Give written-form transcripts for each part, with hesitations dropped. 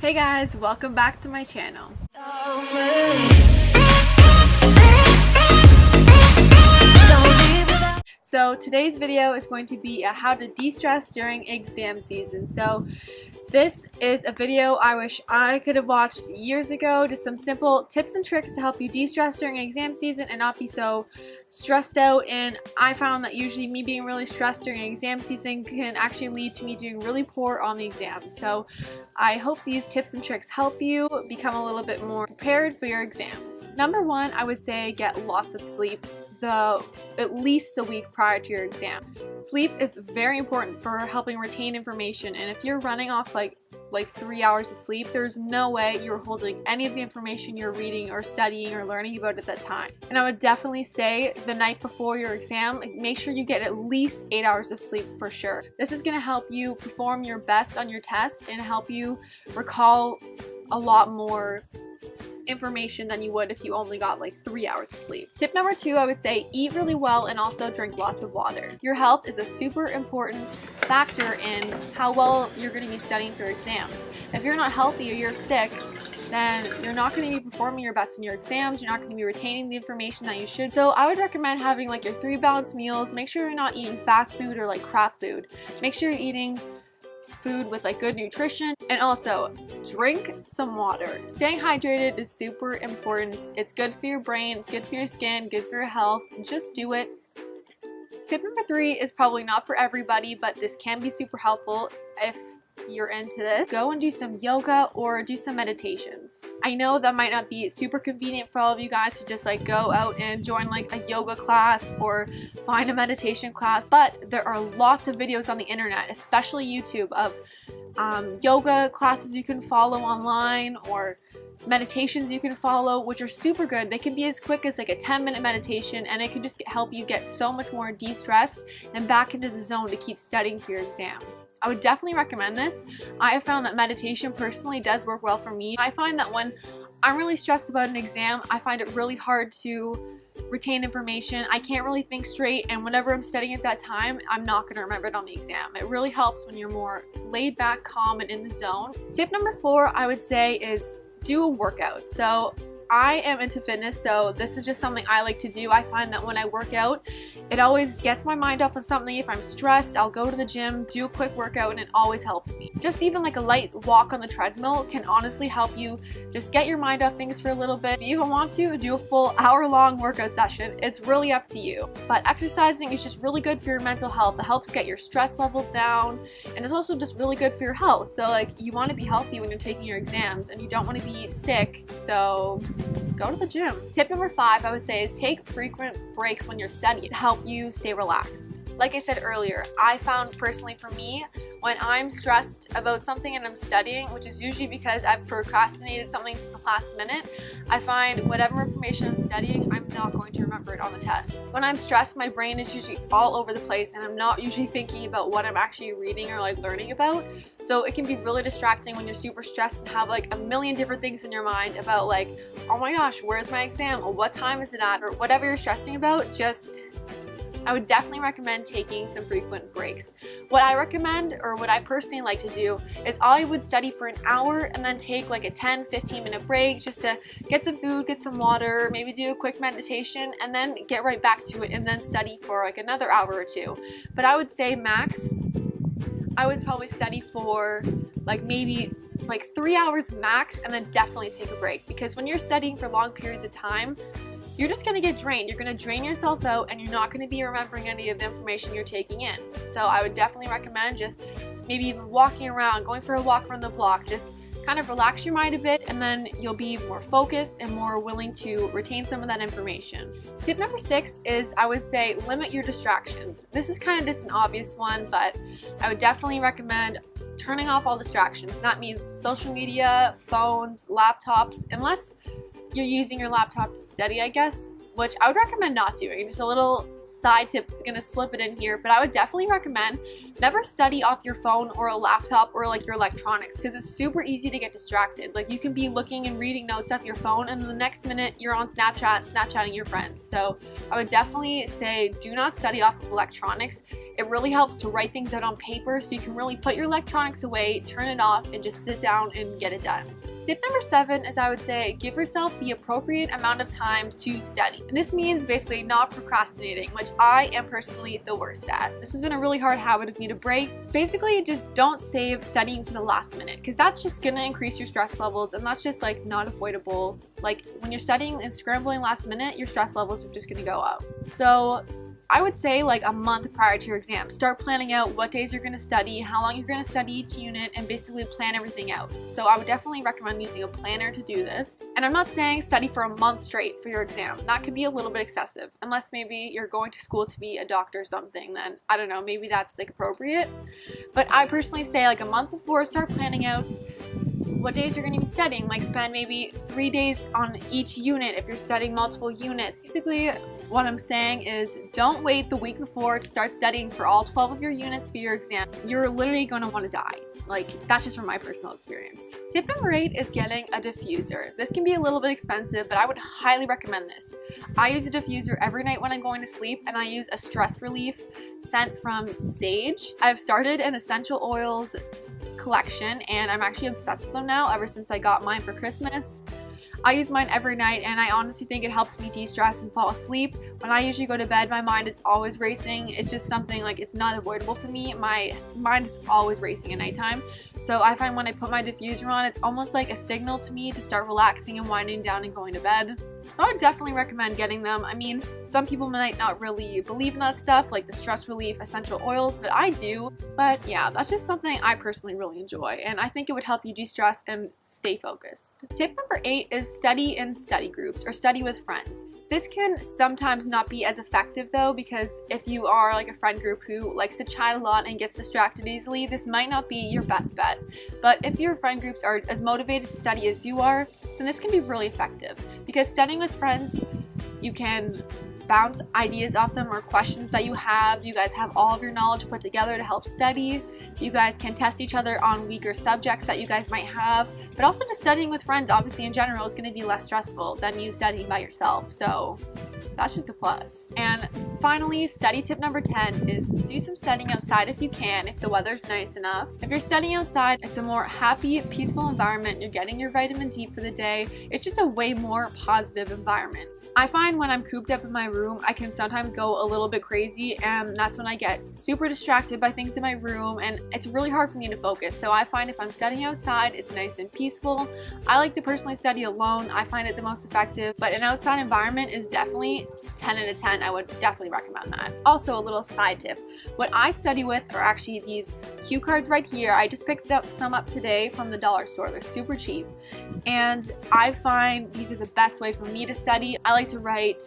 Hey guys, welcome back to my channel. So today's video is going to be a how to de-stress during exam season. So this is a video I wish I could have watched years ago. Just some simple tips and tricks to help you de-stress during exam season and not be so stressed out. And I found that usually me being really stressed during exam season can actually lead to me doing really poor on the exam. So I hope these tips and tricks help you become a little bit more prepared for your exams. Number one, I would say get lots of sleep at least the week prior to your exam. Sleep is very important for helping retain information, and if you're running off like 3 hours of sleep, there's no way you're holding any of the information you're reading or studying or learning about at that time. And I would definitely say the night before your exam, make sure you get at least 8 hours of sleep for sure. This is going to help you perform your best on your test and help you recall a lot more information than you would if you only got like 3 hours of sleep. Tip number two, I would say eat really well and also drink lots of water. Your health is a super important factor in how well you're going to be studying for your exams. If you're not healthy or you're sick, then you're not going to be performing your best in your exams. You're not going to be retaining the information that you should. So I would recommend having like your 3 balanced meals. Make sure you're not eating fast food or like crap food. Make sure you're eating food with like good nutrition, and also drink some water. Staying hydrated is super important. It's good for your brain, it's good for your skin, good for your health. Just do it. Tip number 3 is probably not for everybody, but this can be super helpful if you're into this. Go and do some yoga or do some meditations. I know that might not be super convenient for all of you guys to just like go out and join like a yoga class or find a meditation class, but there are lots of videos on the internet, especially YouTube, of yoga classes you can follow online or meditations you can follow, which are super good. They can be as quick as like a 10-minute meditation, and it can just help you get so much more de-stressed and back into the zone to keep studying for your exam. I would definitely recommend this. I have found that meditation personally does work well for me. I find that when I'm really stressed about an exam, I find it really hard to retain information. I can't really think straight, and whenever I'm studying at that time, I'm not going to remember it on the exam. It really helps when you're more laid back, calm, and in the zone. Tip number 4, I would say, is do a workout. So I am into fitness, so this is just something I like to do. I find that when I work out, it always gets my mind off of something. If I'm stressed, I'll go to the gym, do a quick workout, and it always helps me. Just even like a light walk on the treadmill can honestly help you just get your mind off things for a little bit. If you even want to do a full hour-long workout session, it's really up to you. But exercising is just really good for your mental health. It helps get your stress levels down, and it's also just really good for your health. So like, you want to be healthy when you're taking your exams, and you don't want to be sick, so go to the gym. Tip number 5, I would say, is take frequent breaks when you're studying to help you stay relaxed. Like I said earlier, I found personally for me, when I'm stressed about something and I'm studying, which is usually because I've procrastinated something to the last minute, I find whatever information I'm studying, I'm not going to remember it on the test. When I'm stressed, my brain is usually all over the place, and I'm not usually thinking about what I'm actually reading or like learning about. So it can be really distracting when you're super stressed and have like a million different things in your mind about like, oh my gosh, where's my exam? Or what time is it at? Or whatever you're stressing about. I would definitely recommend taking some frequent breaks. What I recommend, or what I personally like to do, is I would study for an hour and then take like a 10-15 minute break just to get some food, get some water, maybe do a quick meditation, and then get right back to it and then study for like another hour or 2. But I would say max, I would probably study for like maybe like 3 hours max, and then definitely take a break, because when you're studying for long periods of time, you're just going to get drained. You're going to drain yourself out, and you're not going to be remembering any of the information you're taking in. So I would definitely recommend just maybe even walking around, going for a walk around the block, just kind of relax your mind a bit, and then you'll be more focused and more willing to retain some of that information. Tip number 6 is, I would say, limit your distractions. This is kind of just an obvious one, but I would definitely recommend turning off all distractions. That means social media, phones, laptops, unless you're using your laptop to study, I guess. which I would recommend not doing. Just a little side tip, I'm gonna slip it in here, but I would definitely recommend never study off your phone or a laptop or like your electronics, because it's super easy to get distracted. Like you can be looking and reading notes off your phone and the next minute you're on Snapchatting your friends. So I would definitely say do not study off of electronics. It really helps to write things out on paper so you can really put your electronics away, turn it off, and just sit down and get it done. Tip number 7 is, I would say, give yourself the appropriate amount of time to study. And this means basically not procrastinating, which I am personally the worst at. This has been a really hard habit of me to break. Basically, just don't save studying for the last minute, because that's just gonna increase your stress levels, and that's just like not avoidable. Like when you're studying and scrambling last minute, your stress levels are just gonna go up. So I would say like a month prior to your exam, start planning out what days you're going to study, how long you're going to study each unit, and basically plan everything out. So I would definitely recommend using a planner to do this. And I'm not saying study for a month straight for your exam. That could be a little bit excessive, unless maybe you're going to school to be a doctor or something, then I don't know, maybe that's like appropriate. But I personally say like a month before, start planning out what days you're going to be studying. Like spend maybe 3 days on each unit if you're studying multiple units. Basically, what I'm saying is don't wait the week before to start studying for all 12 of your units for your exam. You're literally going to want to die. Like, that's just from my personal experience. Tip number 8 is getting a diffuser. This can be a little bit expensive, but I would highly recommend this. I use a diffuser every night when I'm going to sleep, and I use a stress relief scent from Sage. I've started an essential oils collection, and I'm actually obsessed with them now ever since I got mine for Christmas. I use mine every night, and I honestly think it helps me de-stress and fall asleep. When I usually go to bed, my mind is always racing. It's just something like it's not avoidable for me. My mind is always racing at nighttime. So I find when I put my diffuser on, it's almost like a signal to me to start relaxing and winding down and going to bed. So I would definitely recommend getting them. I mean, some people might not really believe in that stuff, like the stress relief essential oils, but I do. But yeah, that's just something I personally really enjoy, and I think it would help you de-stress and stay focused. Tip number 8 is study in study groups or study with friends. This can sometimes not be as effective though, because if you are like a friend group who likes to chat a lot and gets distracted easily, this might not be your best bet. But if your friend groups are as motivated to study as you are, then this can be really effective, because studying with friends, you can bounce ideas off them or questions that you have. You guys have all of your knowledge put together to help study. You guys can test each other on weaker subjects that you guys might have. But also just studying with friends, obviously in general, is going to be less stressful than you studying by yourself. So that's just a plus. And finally, study tip number 10 is do some studying outside if you can, if the weather's nice enough. If you're studying outside, it's a more happy, peaceful environment. You're getting your vitamin D for the day. It's just a way more positive environment. I find when I'm cooped up in my room, I can sometimes go a little bit crazy, and that's when I get super distracted by things in my room, and it's really hard for me to focus. So I find if I'm studying outside, it's nice and peaceful. I like to personally study alone. I find it the most effective, but an outside environment is definitely 10 out of 10. I would definitely recommend that. Also, a little side tip. What I study with are actually these cue cards right here. I just picked up some up today from the dollar store. They're super cheap, and I find these are the best way for me to study. I like to write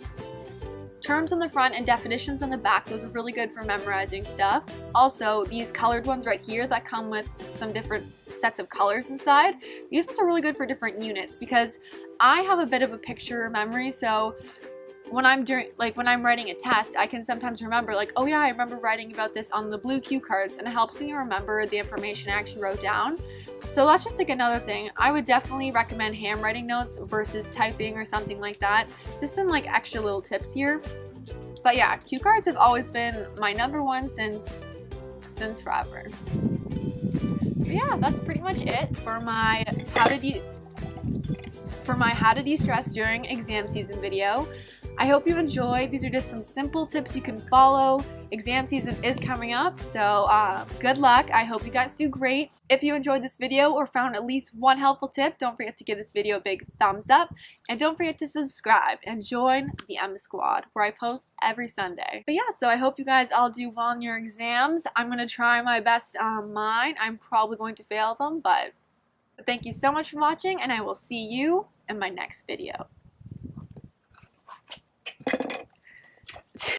terms on the front and definitions on the back. Those are really good for memorizing stuff. Also, these colored ones right here that come with some different sets of colors inside, these ones are really good for different units, because I have a bit of a picture memory. So when I'm writing a test, I can sometimes remember like, oh yeah, I remember writing about this on the blue cue cards, and it helps me remember the information I actually wrote down. So that's just like another thing. I would definitely recommend handwriting notes versus typing or something like that. Just some like extra little tips here. But yeah, cue cards have always been my number one since forever. But yeah, that's pretty much it for my how to de-stress during exam season video. I hope you enjoyed. These are just some simple tips you can follow. Exam season is coming up, so good luck. I hope you guys do great. If you enjoyed this video or found at least one helpful tip, don't forget to give this video a big thumbs up. And don't forget to subscribe and join the Emma Squad, where I post every Sunday. But yeah, so I hope you guys all do well in your exams. I'm going to try my best on mine. I'm probably going to fail them, but thank you so much for watching, and I will see you in my next video.